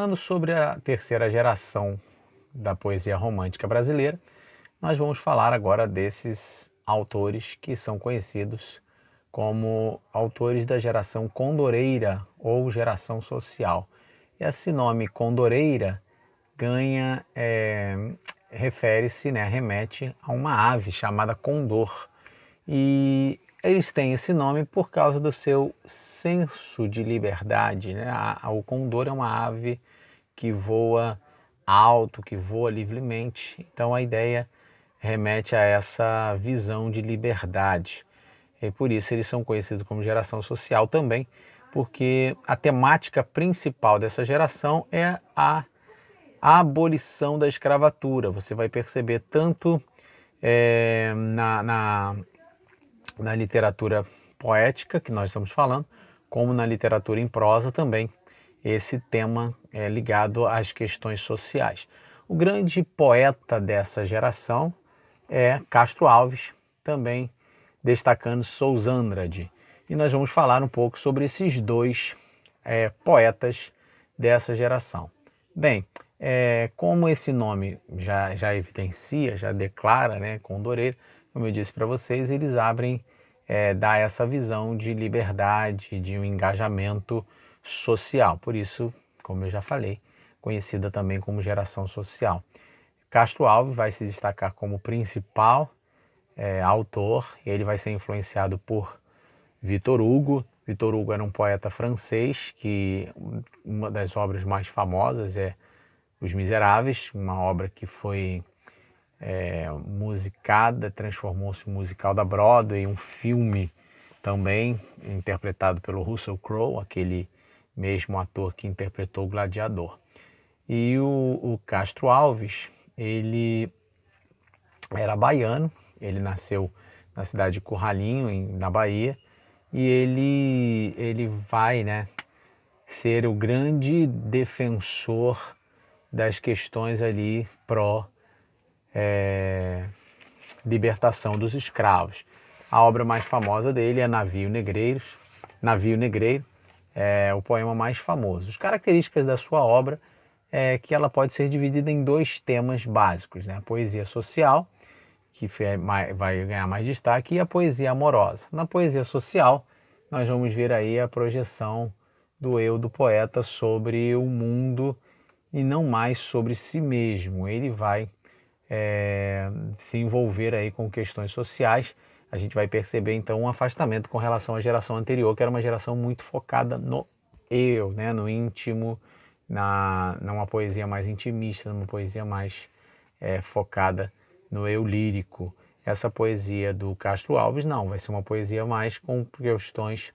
falando sobre a terceira geração da poesia romântica brasileira, nós vamos falar agora desses autores que são conhecidos como autores da geração condoreira ou geração social. Esse nome condoreira ganha, refere-se, né, remete a uma ave chamada condor. E eles têm esse nome por causa do seu senso de liberdade, né? O condor é uma ave que voa alto, que voa livremente. Então a ideia remete a essa visão de liberdade. E por isso eles são conhecidos como geração social também, porque a temática principal dessa geração é a abolição da escravatura. Você vai perceber tanto na literatura poética, que nós estamos falando, como na literatura em prosa também, esse tema é ligado às questões sociais. O grande poeta dessa geração é Castro Alves, também destacando Sousandrade. E nós vamos falar um pouco sobre esses dois poetas dessa geração. Bem, como esse nome já evidencia, já declara, né, Condoreiro, como eu disse para vocês, eles abrem, dá essa visão de liberdade, de um engajamento social. Por isso, como eu já falei, conhecida também como geração social. Castro Alves vai se destacar como principal autor, ele vai ser influenciado por Victor Hugo. Victor Hugo era um poeta francês que uma das obras mais famosas é Os Miseráveis, uma obra que foi musicada, transformou-se em um musical da Broadway, um filme também interpretado pelo Russell Crowe, aquele mesmo ator que interpretou o Gladiador. E o Castro Alves, ele era baiano, ele nasceu na cidade de Curralinho, na Bahia, e ele vai, né, ser o grande defensor das questões ali pró libertação dos escravos. A obra mais famosa dele é Navio Negreiro é o poema mais famoso. As características da sua obra é que ela pode ser dividida em dois temas básicos, né? A poesia social, que vai ganhar mais destaque, e a poesia amorosa. Na poesia social, nós vamos ver aí a projeção do eu do poeta sobre o mundo e não mais sobre si mesmo. Ele vai se envolver aí com questões sociais. A gente vai perceber então um afastamento com relação à geração anterior, que era uma geração muito focada no eu, né, no íntimo, numa poesia mais intimista, numa poesia mais focada no eu lírico. Essa poesia do Castro Alves não, vai ser uma poesia mais com questões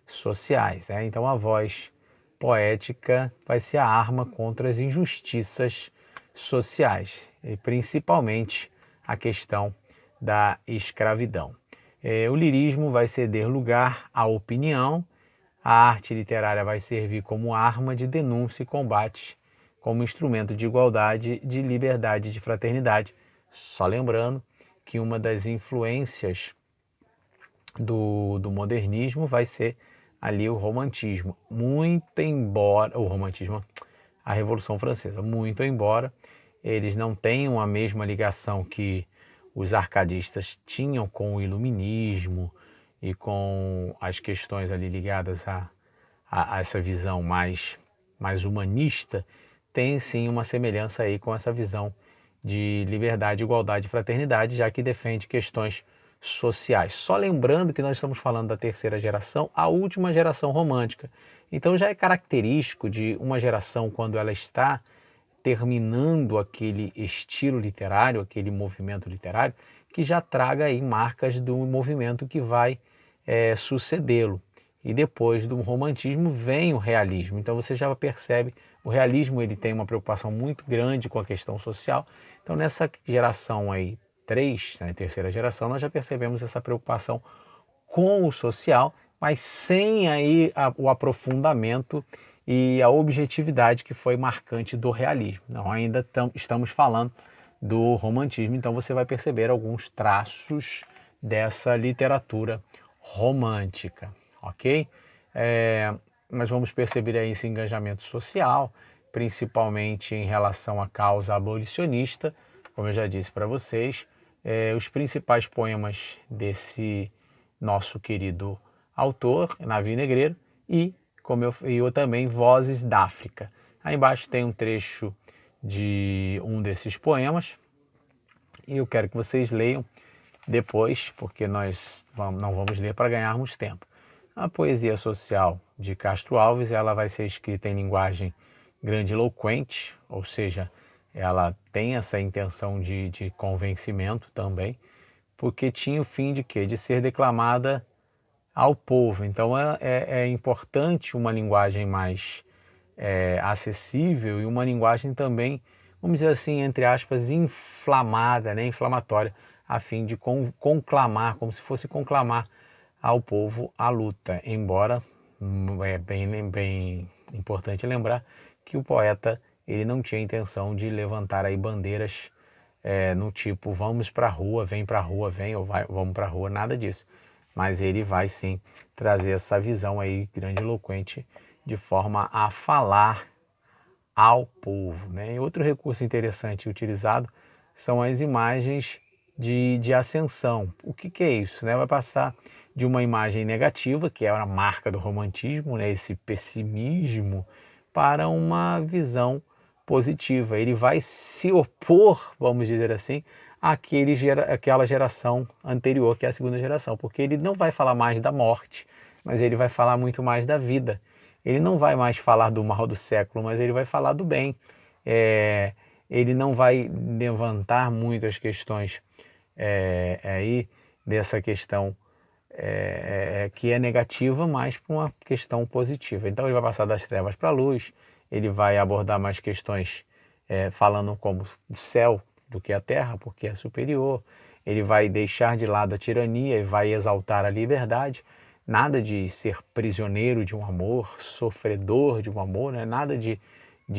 sociais, né? Então a voz poética vai ser a arma contra as injustiças sociais, e principalmente a questão da escravidão. O lirismo vai ceder lugar à opinião, a arte literária vai servir como arma de denúncia e combate, como instrumento de igualdade, de liberdade e de fraternidade. Só lembrando que uma das influências do modernismo vai ser ali o romantismo, muito embora o romantismo, a Revolução Francesa, muito embora eles não tenham a mesma ligação que os arcadistas tinham com o iluminismo e com as questões ali ligadas a essa visão mais humanista, tem sim uma semelhança aí com essa visão de liberdade, igualdade e fraternidade, já que defende questões sociais. Só lembrando que nós estamos falando da terceira geração, a última geração romântica. Então já é característico de uma geração, quando ela está terminando aquele estilo literário, aquele movimento literário, que já traga aí marcas do movimento que vai sucedê-lo. E depois do romantismo vem o realismo. Então você já percebe, o realismo ele tem uma preocupação muito grande com a questão social. Então nessa geração aí, 3, né, terceira geração, nós já percebemos essa preocupação com o social, mas sem aí o aprofundamento e a objetividade que foi marcante do realismo. Não, ainda estamos falando do romantismo, então você vai perceber alguns traços dessa literatura romântica, ok? Nós vamos perceber aí esse engajamento social, principalmente em relação à causa abolicionista, como eu já disse para vocês. Os principais poemas desse nosso querido autor, Navio Negreiro, e eu também Vozes da África. Aí embaixo tem um trecho de um desses poemas e eu quero que vocês leiam depois, porque não vamos ler para ganharmos tempo. A poesia social de Castro Alves, ela vai ser escrita em linguagem grandiloquente, ou seja, ela tem essa intenção de convencimento também, porque tinha o fim de quê? De ser declamada ao povo. Então é importante uma linguagem mais acessível e uma linguagem também, vamos dizer assim, entre aspas, inflamada, né, inflamatória, a fim de conclamar, como se fosse conclamar ao povo a luta. Embora é bem importante lembrar que o poeta ele não tinha intenção de levantar aí bandeiras no tipo vamos para a rua, vem para a rua, vem ou vamos para a rua, nada disso. Mas ele vai sim trazer essa visão aí grandiloquente de forma a falar ao povo, né? E outro recurso interessante utilizado são as imagens de ascensão. O que é isso? Né? Vai passar de uma imagem negativa, que é a marca do romantismo, né? Esse pessimismo, para uma visão positiva. Ele vai se opor, vamos dizer assim, àquela geração anterior, que é a segunda geração, porque ele não vai falar mais da morte, mas ele vai falar muito mais da vida. Ele não vai mais falar do mal do século, mas ele vai falar do bem. Ele não vai levantar muito as questões aí dessa questão que é negativa, mas para uma questão positiva. Então ele vai passar das trevas para a luz, ele vai abordar mais questões falando como o céu do que a terra, porque é superior. Ele vai deixar de lado a tirania e vai exaltar a liberdade. Nada de ser prisioneiro de um amor, sofredor de um amor, né? Nada de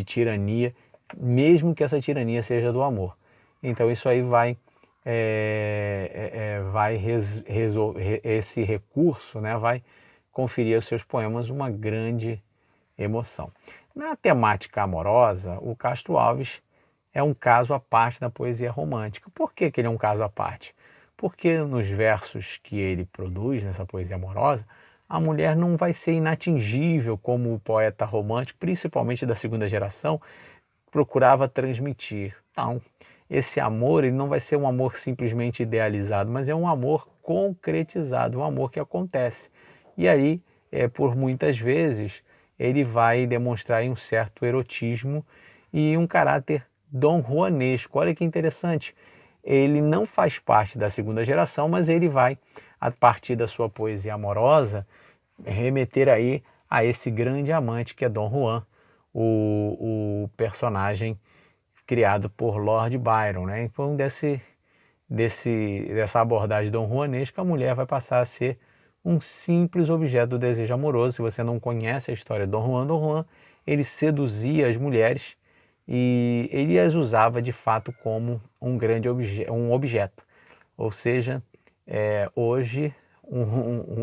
tirania, mesmo que essa tirania seja do amor. Então isso aí esse recurso, né, vai conferir aos seus poemas uma grande emoção. Na temática amorosa, o Castro Alves é um caso à parte da poesia romântica. Por que ele é um caso à parte? Porque nos versos que ele produz, nessa poesia amorosa, a mulher não vai ser inatingível como o poeta romântico, principalmente da segunda geração, procurava transmitir. Não, esse amor ele não vai ser um amor simplesmente idealizado, mas é um amor concretizado, um amor que acontece. E aí, por muitas vezes, ele vai demonstrar um certo erotismo e um caráter Dom Juanesco. Olha que interessante. Ele não faz parte da segunda geração, mas ele vai, a partir da sua poesia amorosa, remeter aí a esse grande amante que é Dom Juan, o personagem criado por Lord Byron, né? Então dessa abordagem Dom Juanesca, a mulher vai passar a ser um simples objeto do desejo amoroso. Se você não conhece a história de Dom Juan, ele seduzia as mulheres e ele as usava de fato como um grande objeto. Ou seja, hoje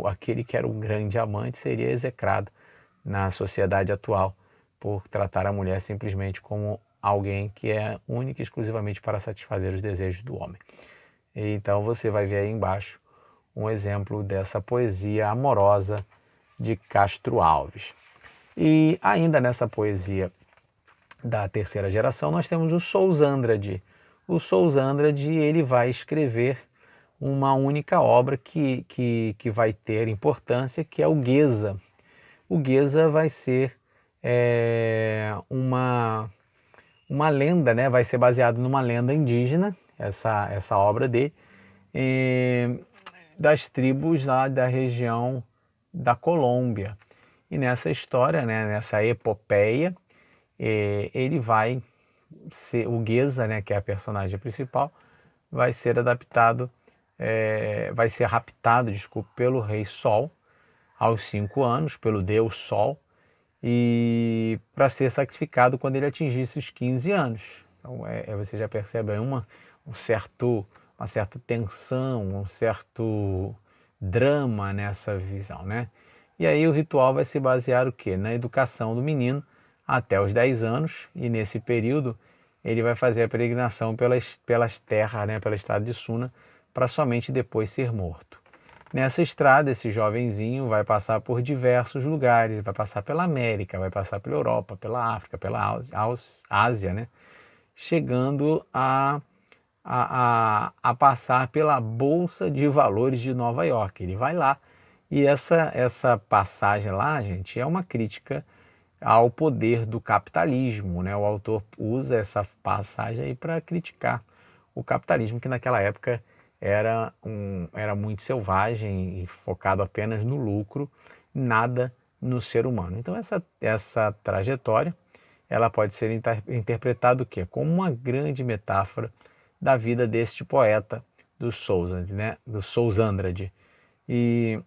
aquele que era um grande amante seria execrado na sociedade atual por tratar a mulher simplesmente como alguém que é única e exclusivamente para satisfazer os desejos do homem. Então você vai ver aí embaixo um exemplo dessa poesia amorosa de Castro Alves. E ainda nessa poesia da terceira geração nós temos o Sousa Andrade. O Sousa Andrade ele vai escrever uma única obra que vai ter importância, que é o Gueza. O Gueza vai ser uma lenda, né? Vai ser baseado numa lenda indígena, essa obra dele, das tribos lá da região da Colômbia. E nessa história, né, nessa epopeia, ele vai ser, o Gueza, né, que é a personagem principal, vai ser adaptado, vai ser raptado, desculpa, pelo Rei Sol, aos 5 anos, pelo Deus Sol, e para ser sacrificado quando ele atingisse os 15 anos. Então você já percebe aí uma certa tensão, um certo drama nessa visão, né? E aí o ritual vai se basear o quê? Na educação do menino até os 10 anos, e nesse período ele vai fazer a peregrinação pelas terras, né, pela estrada de Suna, para somente depois ser morto. Nessa estrada, esse jovenzinho vai passar por diversos lugares, vai passar pela América, vai passar pela Europa, pela África, pela Ásia, né? Chegando a passar pela Bolsa de Valores de Nova York. Ele vai lá e essa passagem lá, gente, é uma crítica ao poder do capitalismo, né? O autor usa essa passagem aí para criticar o capitalismo, que naquela época era muito selvagem e focado apenas no lucro, nada no ser humano. Então essa trajetória ela pode ser interpretada o quê? Como uma grande metáfora da vida deste poeta do Sousa, né? Do Sousandrade. E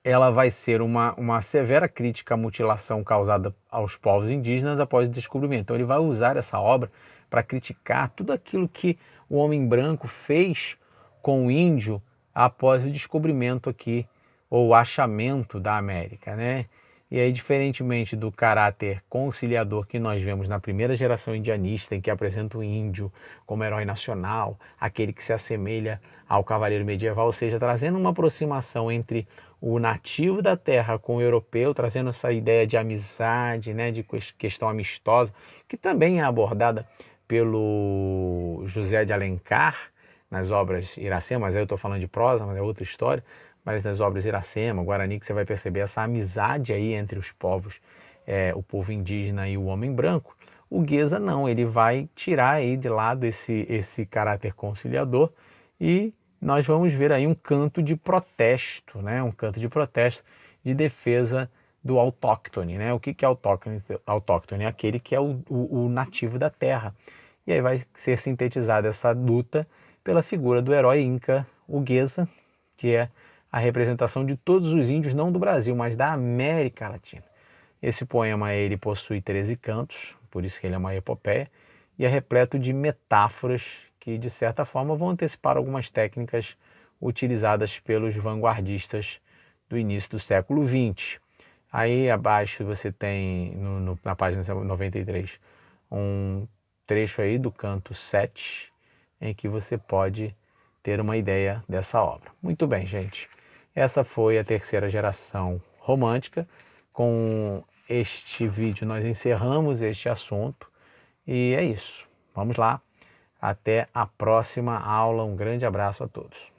ela vai ser uma severa crítica à mutilação causada aos povos indígenas após o descobrimento. Então ele vai usar essa obra para criticar tudo aquilo que o homem branco fez com o índio após o descobrimento aqui, ou o achamento da América, né? E aí, diferentemente do caráter conciliador que nós vemos na primeira geração indianista, em que apresenta o índio como herói nacional, aquele que se assemelha ao cavaleiro medieval, ou seja, trazendo uma aproximação entre o nativo da terra com o europeu, trazendo essa ideia de amizade, né, de questão amistosa, que também é abordada pelo José de Alencar nas obras Iracema, mas aí eu estou falando de prosa, mas é outra história, mas nas obras Iracema, Guarani, que você vai perceber essa amizade aí entre os povos, o povo indígena e o homem branco. O Gueza não, ele vai tirar aí de lado esse caráter conciliador e nós vamos ver aí um canto de protesto, né? Um canto de protesto de defesa do autóctone, né? O que é autóctone? Autóctone é aquele que é o nativo da terra. E aí vai ser sintetizada essa luta pela figura do herói inca, o Gueza, que é a representação de todos os índios, não do Brasil, mas da América Latina. Esse poema ele possui 13 cantos, por isso que ele é uma epopeia, e é repleto de metáforas que, de certa forma, vão antecipar algumas técnicas utilizadas pelos vanguardistas do início do século XX. Aí abaixo você tem, na página 93, um trecho aí do canto 7, em que você pode ter uma ideia dessa obra. Muito bem, gente. Essa foi a terceira geração romântica. Com este vídeo nós encerramos este assunto e é isso. Vamos lá. Até a próxima aula. Um grande abraço a todos.